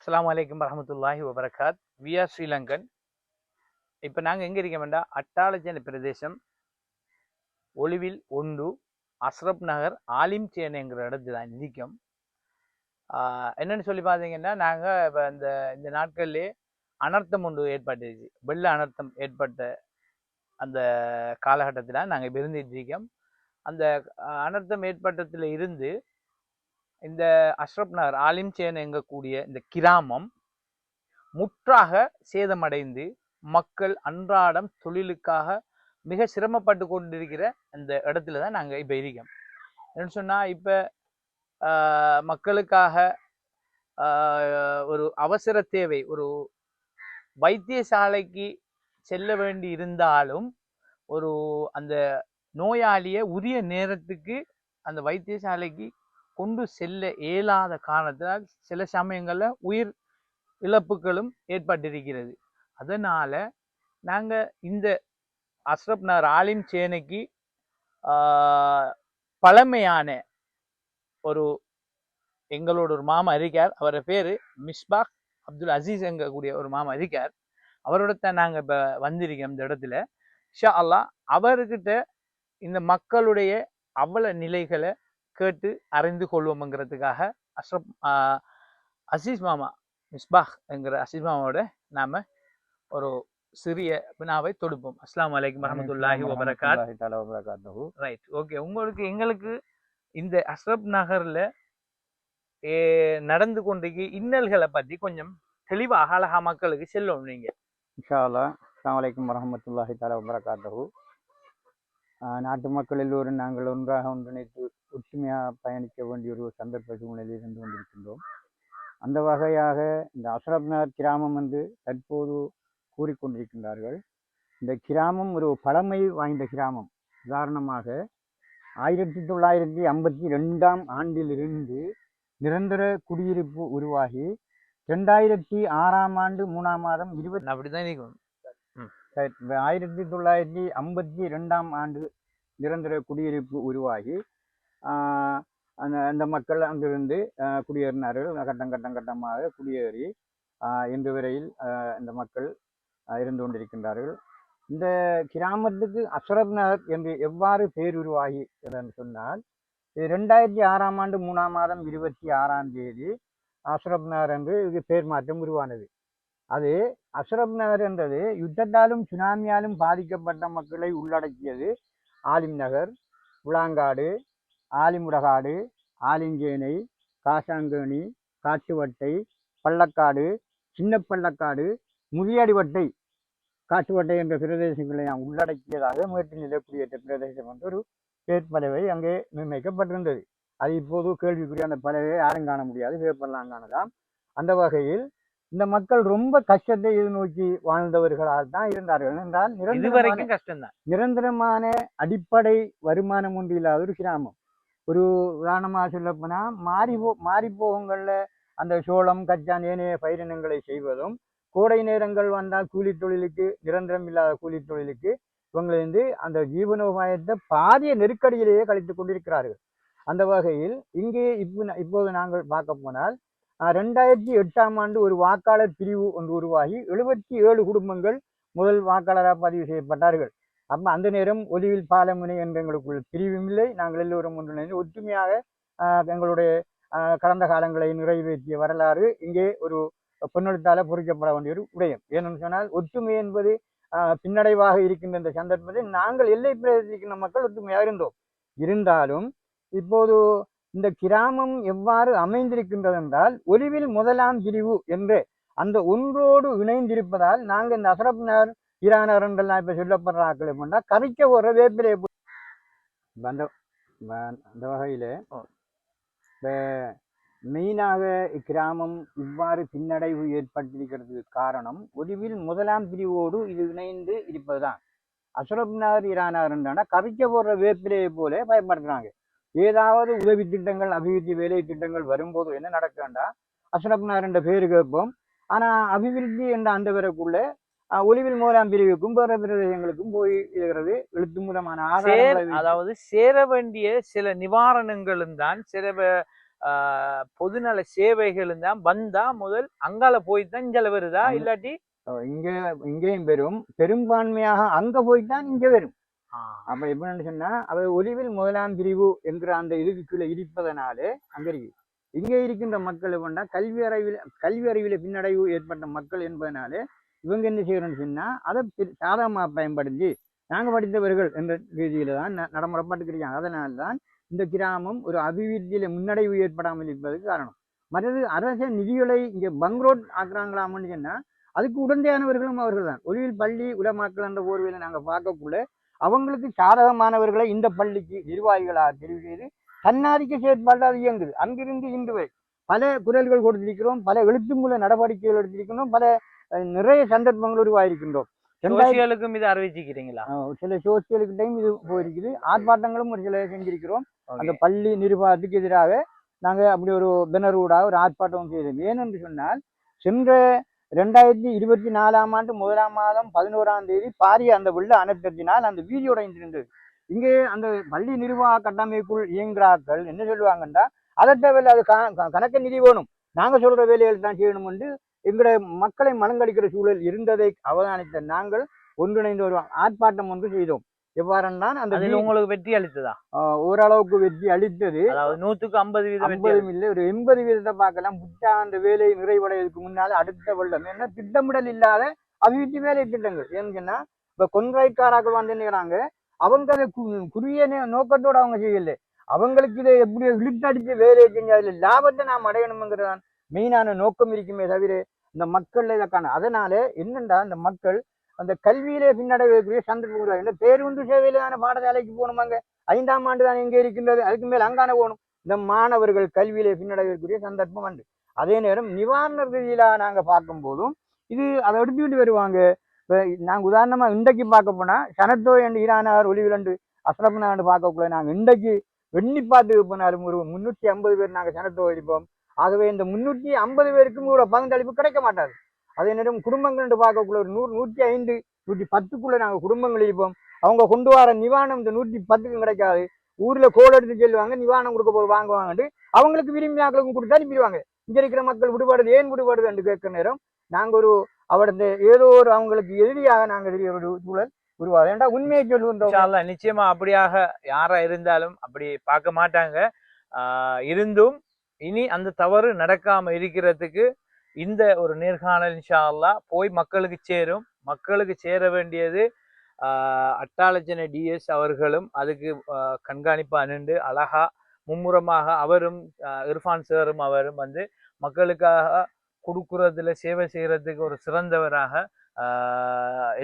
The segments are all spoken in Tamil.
அஸ்ஸலாமு அலைக்கும் வரஹ்மத்துல்லாஹி வபரகாத். We are Sri Lankan. இப்போ நாங்கள் எங்கே இருக்கோம்டா, அட்டாளச்சேனை பிரதேசம், ஒளிவில் ஒன்று, அஸ்ரப் நகர், ஆலிம் சேனைங்கிற இடத்துல தான் இருக்கோம். என்னன்னு சொல்லி பார்த்தீங்கன்னா, நாங்கள் இப்போ இந்த நாட்கள்லேயே அனர்த்தம் ஒன்று ஏற்பட்டுருச்சு. வெள்ள அனர்த்தம் ஏற்பட்ட அந்த காலகட்டத்தில் நாங்கள் இப்போ இருந்துட்டு இருக்கோம். அந்த அனர்த்தம் ஏற்பட்டத்தில் இருந்து இந்த அஸ்ரப் நகர் ஆலிம் சேனைங்கக்கூடிய இந்த கிராமம் முற்றாக சேதமடைந்து மக்கள் அன்றாடம் தொழிலுக்காக மிக சிரமப்பட்டு கொண்டிருக்கிற அந்த இடத்துல தான் நாங்கள் இப்போ இருக்கோம். என்னன்னு சொன்னால், இப்போ மக்களுக்காக ஒரு அவசர தேவை, ஒரு வைத்தியசாலைக்கு செல்ல வேண்டி இருந்தாலும் ஒரு அந்த நோயாளியை உரிய நேரத்துக்கு அந்த வைத்தியசாலைக்கு கொண்டு செல்ல இயலாத காரணத்தினால் சில சமயங்களில் உயிர் இழப்புகளும் ஏற்பட்டிருக்கிறது. அதனால நாங்கள் இந்த அஸ்ரப் நகர் ஆலிம் சேனைக்கு பழமையான ஒரு எங்களோட ஒரு மாமா இருக்கார். அவரோட பேர் மிஸ்பாக் அப்துல் அசீஸ் எங்கக்கூடிய ஒரு மாமா இருக்கார். அவரோட தான் நாங்கள் இப்போ வந்திருக்கோம் இந்த இடத்துல. இன்ஷா அல்லாஹ் அவர்கிட்ட இந்த மக்களுடைய அவல நிலைகளை கேட்டு அறிந்து கொள்வோம்ங்கிறதுக்காக அஸ்ரப் அசீஸ் மாமா மிஸ்பாக் என்கிற அசீஸ் மாமாவோட நாம ஒரு சிறிய வினாவை தொடுப்போம். அஸ்ஸலாமு அலைக்கும் வரஹ்மத்துல்லாஹி வபரகாத்துஹு. Right, okay. எங்களுக்கு இந்த அஸ்ரப் நகர்ல நடந்து கொண்டிருக்க இன்னல்களை பத்தி கொஞ்சம் தெளிவாக அழகா மக்களுக்கு செல்லணும் நீங்க. இன்ஷா அல்லாஹ். அஸ்ஸலாமு அலைக்கும் வரஹ்மத்துல்லாஹி வபரகாத்துஹு. நாட்டு மக்கள் எல்லோரும் நாங்கள் ஒன்றாக ஒன்றிணைத்து ஒற்றுமையாக பயணிக்க வேண்டிய ஒரு சந்தர்ப்ப சூழ்நிலையில் இருந்து கொண்டிருக்கின்றோம். அந்த வகையாக இந்த அஸ்ரப் நகர் கிராமம் என்று தற்போது கூறிக்கொண்டிருக்கின்றார்கள். இந்த கிராமம் ஒரு பழமை வாய்ந்த கிராமம். உதாரணமாக 1952 ஆண்டிலிருந்து நிரந்தர குடியிருப்பு உருவாகி 2006 ஆண்டு 3ஆம் மாதம் 1952 ஆண்டு நிரந்தர குடியிருப்பு உருவாகி அந்த மக்கள் அங்கிருந்து குடியேறினார்கள். கட்டமாக குடியேறி இன்று வரையில் இந்த மக்கள் இருந்து கொண்டிருக்கின்றார்கள். இந்த கிராமத்துக்கு அஸ்ரப் நகர் என்று எவ்வாறு பேர் உருவாகி என்று சொன்னால், 2006 ஆண்டு 3ஆம் மாதம் 26ஆம் தேதி அஸ்ரப் நகர் என்று இது பேர் மாற்றம் உருவானது. அது அஸ்ரப் நகர் என்றது யுத்தத்தாலும் சுனாமியாலும் பாதிக்கப்பட்ட மக்களை உள்ளடக்கியது. ஆலிம் நகர், உளாங்காடு, ஆலிமுடகாடு, ஆலிஞ்சேனை, காசாங்கேணி, காட்டுவட்டை, பள்ளக்காடு, சின்ன பள்ளக்காடு, முதியடிவட்டை, காட்டுவட்டை என்ற பிரதேசங்களை உள்ளடக்கியதாக மேற்கு நிலை குடியேற்ற பிரதேசம் என்ற ஒரு பேர்பலவை அங்கே நிர்ணயிக்கப்பட்டிருந்தது. அது இப்போது கேள்விக்குரிய அந்த பலவையை யாரும் காண முடியாது, பேப்பர்லாம் காணலாம். அந்த வகையில் இந்த மக்கள் ரொம்ப கஷ்டத்தை எதிர்நோக்கி வாழ்ந்தவர்களால் தான் இருந்தார்கள். என்றால் நிரந்தரமான அடிப்படை வருமானம் ஒன்று இல்லாத ஒரு கிராமம். ஒரு உதாரணமாக சொல்லப்போனா மாறி போகங்கள்ல அந்த சோளம், கச்சான், ஏனைய பயிரினங்களை செய்வதும், கோடை நேரங்கள் வந்தால் கூலி தொழிலுக்கு, நிரந்தரம் இல்லாத கூலி தொழிலுக்கு இவங்களிருந்து அந்த ஜீவனோபாயத்தை பாதிய நெருக்கடியிலேயே கழித்து கொண்டிருக்கிறார்கள். அந்த வகையில் இங்கே இப்போது நாங்கள் பார்க்க போனால் 2008ஆம் ஆண்டு ஒரு வாக்காளர் பிரிவு ஒன்று உருவாகி 77 குடும்பங்கள் முதல் வாக்காளராக பதிவு செய்யப்பட்டார்கள். அப்போ அந்த நேரம் ஒலிவில் பாலமுனை என்ற எங்களுக்குள் பிரிவும் இல்லை. நாங்கள் எல்லோரும் ஒன்றிணைந்து ஒற்றுமையாக எங்களுடைய கடந்த காலங்களை நிறைவேற்றிய வரலாறு இங்கே ஒரு பொன்னெழுத்தால பொறிக்கப்பட வேண்டிய ஒரு விடயம். ஏனென்று சொன்னால், ஒற்றுமை என்பது பின்னடைவாக இருக்கின்ற இந்த சந்தர்ப்பத்தில் நாங்கள் எல்லை பிரதேசிக்கின்ற மக்கள் ஒற்றுமையாக இருந்தாலும் இப்போது இந்த கிராமம் எவ்வாறு அமைந்திருக்கின்றது என்றால், ஒலிவில் முதலாம் பிரிவு என்று அந்த ஒன்றோடு இணைந்திருப்பதால் நாங்கள் இந்த அஸ்ரப் நகர், ஈரானர் என்றெல்லாம் இப்ப சொல்லப்படுற ஆக்கள் பண்ணா கவிக்க ஒரு வேப்பிலே அந்த வகையில மெயினாக இக்கிராமம் இவ்வாறு பின்னடைவு ஏற்பட்டிருக்கிறதுக்கு காரணம் ஒலிவில் முதலாம் பிரிவோடு இது இணைந்து இருப்பதுதான். அஸ்ரப் நகர், ஈரானர் என்றால் கவிக்க போடுற வேப்பிலையை போல பயன்படுத்துறாங்க. ஏதாவது உதவி திட்டங்கள், அபிவிருத்தி வேலை திட்டங்கள் வரும்போது என்ன நடக்கண்டா, அஸ்ரப் நகர் என்ற பேரு கேட்போம். ஆனா அபிவிருத்தி என்ற அந்த பேருக்குள்ள ஒலிவில் முதலாம் பிரிவுக்கும் வேற பிரதேசங்களுக்கும் போய் இருக்கிறது எழுத்து மூலமான அதாவது சேர வேண்டிய சில நிவாரணங்களும் தான், சில பொதுநல சேவைகளும் தான் வந்தா முதல் அங்கால போய் தான் இங்கே வருதா இல்லாட்டி இங்க இங்கேயும் பெறும், பெரும்பான்மையாக அங்க போய்தான் இங்க வரும். அப்ப எப்படின்னு சொன்னா அவர் ஒலிவில் முதலாம் பிரிவு என்கிற அந்த இதுக்குள்ள இருப்பதனாலே அங்க இருக்கு. இங்கே இருக்கின்ற மக்கள் கொண்டா கல்வி அறிவில பின்னடைவு ஏற்பட்ட மக்கள் என்பதனாலே இவங்க என்ன செய்யணும்னு சொன்னா அதை சாதகமாக பயன்படுத்தி நாங்க படித்தவர்கள் என்ற ரீதியில தான் நடைமுறைப்பட்டுக்கிறாங்க. அதனால்தான் இந்த கிராமம் ஒரு அபிவிருத்தியில முன்னடைவு ஏற்படாமல் இருப்பதற்கு காரணம். மற்றது அரச நிதிகளை இங்க பங்க்ரோட் ஆக்குறாங்களாம்னு சொன்னா அதுக்கு உடந்தையானவர்களும் அவர்கள் தான். ஒளிவில் பள்ளி உலமாக்கள் என்ற போர்வையில நாங்க பார்க்கக்குள்ள அவங்களுக்கு சாதகமானவர்களை இந்த பள்ளிக்கு நிர்வாகிகளாக தெரிவு செய்து தன்னாதிக்க செயற்பாடு அது இயங்குது. அங்கிருந்து இன்று வரை பல குரல்கள் கொடுத்திருக்கிறோம், பல எழுத்து மூல நடவடிக்கைகள் எடுத்திருக்கிறோம், பல நிறைய சந்தர்ப்பங்கள் உருவாயிருக்கின்றோம். சோசியலுக்கும் இது அறிவிச்சிக்கிறீங்களா? சில சோசியலுக்கிட்டையும் இது போயிருக்குது. ஆர்ப்பாட்டங்களும் ஒரு சில செஞ்சிருக்கிறோம். அந்த பள்ளி நிர்வாகத்துக்கு எதிராக நாங்க அப்படி ஒரு பெனரூடாக ஒரு ஆர்ப்பாட்டம் செய்தோம். ஏனென்று சொன்னால் சென்ற 2024 ஆண்டு 1ஆம் மாதம் 11ஆம் தேதி பாரிய அந்த வெள்ள அனர்த்தத்தினால் அந்த வீதி உடைந்திருந்தது. இங்கே அந்த பள்ளி நிர்வாக கட்டமைப்புக்குள் இயங்குறாக்கள் என்ன சொல்லுவாங்கன்னா அதை தேவையில்லை, அது கணக்க நிதி வேணும், நாங்க சொல்ற வேலைகள் தான் செய்யணும் என்று எங்களுடைய மக்களை மனங்கடிக்கிற சூழல் இருந்ததை அவதானித்த நாங்கள் ஒன்றிணைந்து ஒரு ஆர்ப்பாட்டம் ஒன்று செய்தோம். எவ்வாறென்றால் அந்த உங்களுக்கு வெற்றி அளித்ததா? ஓரளவுக்கு வெற்றி அளித்தது. 100% இல்லை, ஒரு 80% பார்க்கலாம். புத்தாண்டு வேலை நிறைவடைவதற்கு முன்னால அடுத்த வெள்ளம் என்ன திட்டமிடல் இல்லாத அபிவிருத்தி வேலை திட்டங்கள். ஏன்னு சொன்னா இப்ப கொன்றாய்க்காராக்கள் வந்துங்கிறாங்க, அவங்க அதை குறுகிய நோக்கத்தோடு அவங்க செய்யல. அவங்களுக்கு இதை எப்படி இழுத்தடிச்ச வேலையை செஞ்சு அதுல லாபத்தை நாம் அடையணுங்கிறதான் மெயினான நோக்கம் இருக்குமே தவிர இந்த மக்கள் இதை காண. அதனால என்னண்டா இந்த மக்கள் அந்த கல்வியிலே பின்னடைவதற்குரிய சந்தர்ப்பம். இந்த பேருந்து சேவையில தானே பாடசாலைக்கு போகணுமாங்க, 5ஆம் ஆண்டு தான் எங்கே இருக்கின்றது, அதுக்கு மேல் அங்கான போகணும். இந்த மாணவர்கள் கல்வியிலே பின்னடைவதற்குரிய சந்தர்ப்பம் உண்டு. அதே நேரம் நிவாரண ரீதியில நாங்க பார்க்கும் போதும் இது அதை எடுத்துக்கிட்டு வருவாங்க. இப்போ நாங்கள் உதாரணமா இன்றைக்கு பார்க்க போனா சனத்தோ என்று ஈரானார் ஒளிவிலண்டு அஸ்ரப் நகர் பார்க்கக்குள்ள நாங்கள் இன்றைக்கு எண்ணி பார்த்து போனாலும் ஒரு 350 பேர் நாங்கள் சனத்தோ இருப்போம். ஆகவே இந்த 350 பேருக்கும் கூட பங்களிப்பு கிடைக்க மாட்டாது. அதே நேரம் குடும்பங்கள் என்று பார்க்கக்குள்ள ஒரு 100, 105, 110க்குள்ள நாங்கள் குடும்பங்கள் இருப்போம். அவங்க கொண்டு வர நிவாரணம் இந்த 110க்கும் கிடைக்காது. ஊர்ல கோல் எடுத்து சொல்லுவாங்க, நிவாரணம் கொடுக்க போது வாங்குவாங்கட்டு அவங்களுக்கு விரும்பினாக்களுக்கும் கொடுத்து அனுப்பிடுவாங்க. இங்க இருக்கிற மக்கள் விடுபடுது, ஏன் விடுபடுது என்று கேட்கிற நேரம் நாங்கள் ஒரு அவரது ஏதோ ஒரு அவங்களுக்கு எதிரியாக நாங்கள் தெரிய ஒரு சூழல் உருவாது. ஏன்டா உண்மையை சொல்லுவோம். நிச்சயமா அப்படியாக யாரா இருந்தாலும் அப்படி பார்க்க மாட்டாங்க. இருந்தும் இனி அந்த தவறு நடக்காம இருக்கிறதுக்கு இந்த ஒரு நேர்காணல் இன்ஷா அல்லாஹ் போய் மக்களுக்கு சேரும். மக்களுக்கு சேர வேண்டியது அட்டாளஜன டிஎஸ் அவர்களும் அதுக்கு கண்காணிப்பா நின்று அழகா மும்முரமாக அவரும் இர்ஃபான் சாரும் அவரும் வந்து மக்களுக்காக கொடுக்குறதுல சேவை செய்யறதுக்கு ஒரு சிறந்தவராக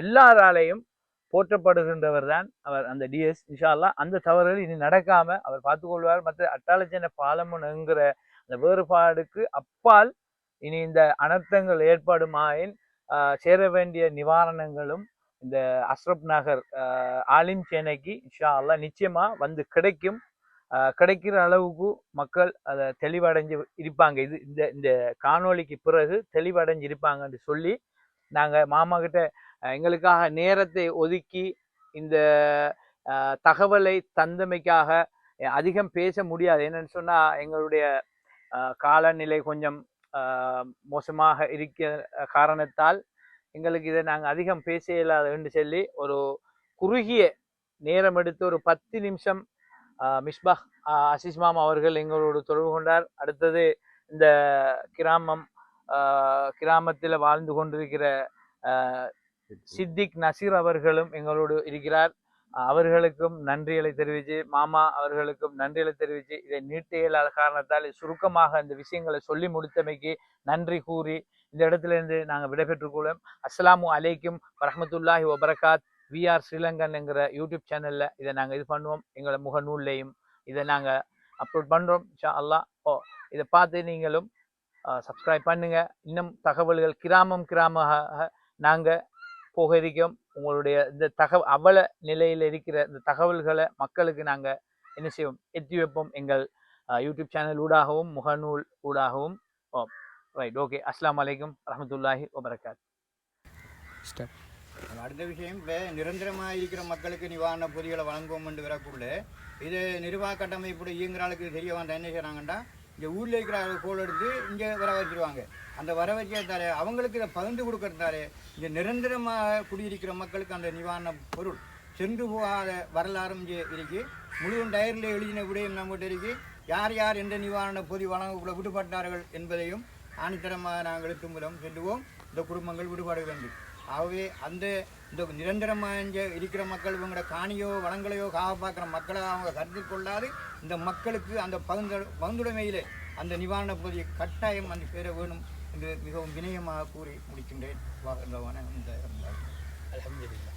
எல்லாராலையும் போற்றப்படுகின்றவர் தான் அவர் அந்த டிஎஸ். இன்ஷா அல்லாஹ் அந்த தவறுகள் இனி நடக்காம அவர் பார்த்துக்கொள்வார். மற்ற அட்டாளஜன பாலமுன்ங்கிற அந்த வேறுபாடுக்கு அப்பால் இனி இந்த அனர்த்தங்கள் ஏற்படுமாயின் சேர வேண்டிய நிவாரணங்களும் இந்த அஸ்ரப் நகர் ஆலிம் சேனைக்கு இன்ஷா அல்லாஹ் நிச்சயமா வந்து கிடைக்கும். கிடைக்கிற அளவுக்கு மக்கள் அதை தெளிவடைஞ்சு இருப்பாங்க. இது இந்த காணொளிக்கு பிறகு தெளிவடைஞ்சு இருப்பாங்கன்னு சொல்லி நாங்கள் மாமா கிட்ட எங்களுக்காக நேரத்தை ஒதுக்கி இந்த தகவலை தந்தமைக்காக அதிகம் பேச முடியாது. என்னன்னு சொன்னா எங்களுடைய காலநிலை கொஞ்சம் மோசமாக இருக்க காரணத்தால் எங்களுக்கு இதை நாங்கள் அதிகம் பேச இயலாதுன்னு சொல்லி ஒரு குறுகிய நேரம் எடுத்து ஒரு 10 நிமிஷம் மிஸ்பாஹ் அசீஸ் மாமா அவர்கள் எங்களோடு தொடர்பு கொண்டார். அடுத்தது இந்த கிராமத்தில் வாழ்ந்து கொண்டிருக்கிற சித்திக் நசீர் அவர்களும் எங்களோடு இருக்கிறார். அவர்களுக்கும் நன்றிகளை தெரிவித்து, மாமா அவர்களுக்கும் நன்றிகளை தெரிவித்து, இதை நீட்ட இயலாத காரணத்தால் சுருக்கமாக இந்த விஷயங்களை சொல்லி முடித்தமைக்கு நன்றி கூறி இந்த இடத்துல இருந்து நாங்கள் விடைபெற்றுக்கொள்வோம். அஸ்ஸலாமு அலைக்கும் வரஹ்மத்துல்லாஹி வபரகாத். விஆர் ஸ்ரீலங்கன் என்கிற யூடியூப் சேனல்ல இதை நாங்கள் இது பண்ணுவோம். எங்களை முகநூல்லையும் இதை நாங்கள் அப்லோட் பண்ணுறோம் இன்ஷா அல்லாஹ். இதை பார்த்து நீங்களும் சப்ஸ்கிரைப் பண்ணுங்க. இன்னும் தகவல்கள் கிராமமாக நாங்கள் போக இருக்கோம். உங்களுடைய இந்த அவல நிலையில் இருக்கிற இந்த தகவல்களை மக்களுக்கு நாங்கள் என்ன செய்வோம், எத்தி வைப்போம் எங்கள் யூடியூப் சேனல் ஊடாகவும் முகநூல் ஊடாகவும். Right, okay. அஸ்ஸலாமு அலைக்கும் வரஹ்மத்துல்லாஹி வபரகாத். அடுத்த விஷயம், இப்போ நிரந்தரமாக இருக்கிற மக்களுக்கு நிவாரண பொதிகளை வழங்குவோம் என்று வரக்குள்ள இது நிர்வாக கட்டமைப்பு இயங்குறாளுக்கு தெரிய வந்த என்ன செய்கிறாங்கன்னா இங்கே ஊரில் இருக்கிற கோல் எடுத்து இங்கே வர வச்சிருவாங்க. அந்த வர வச்சதாலே அவங்களுக்கு இதை பகிர்ந்து கொடுக்கறதாலே இங்கே நிரந்தரமாக குடியிருக்கிற மக்களுக்கு அந்த நிவாரண பொருள் சென்று போகாத வரலாறும் இங்கே இருக்கு. முழு டயரில் எழுதின விடயம் நம்மகிட்ட இருக்கு. யார் யார் எந்த நிவாரண பொதி வழங்கக்குள்ள விடுபட்டார்கள் என்பதையும் ஆணித்தரமாக நாங்கள் எழுத்து மூலம் செல்லுவோம். இந்த குடும்பங்கள் விடுபாடு வேண்டும். ஆகவே அந்த இந்த நிரந்தரமாக இங்கே இருக்கிற மக்கள் இவங்களோட காணியோ வளங்களையோ பார்க்குற மக்களை அவங்க கருத்தில் கொள்ளாது இந்த மக்களுக்கு அந்த பகுந்துடைமையிலே அந்த நிவாரண பகுதியை கட்டாயம் அந்த பேரை வேணும் என்று மிகவும் வினயமாக கூறி முடிக்கின்றேன். இந்த அல்ஹம்துலில்லாஹ்.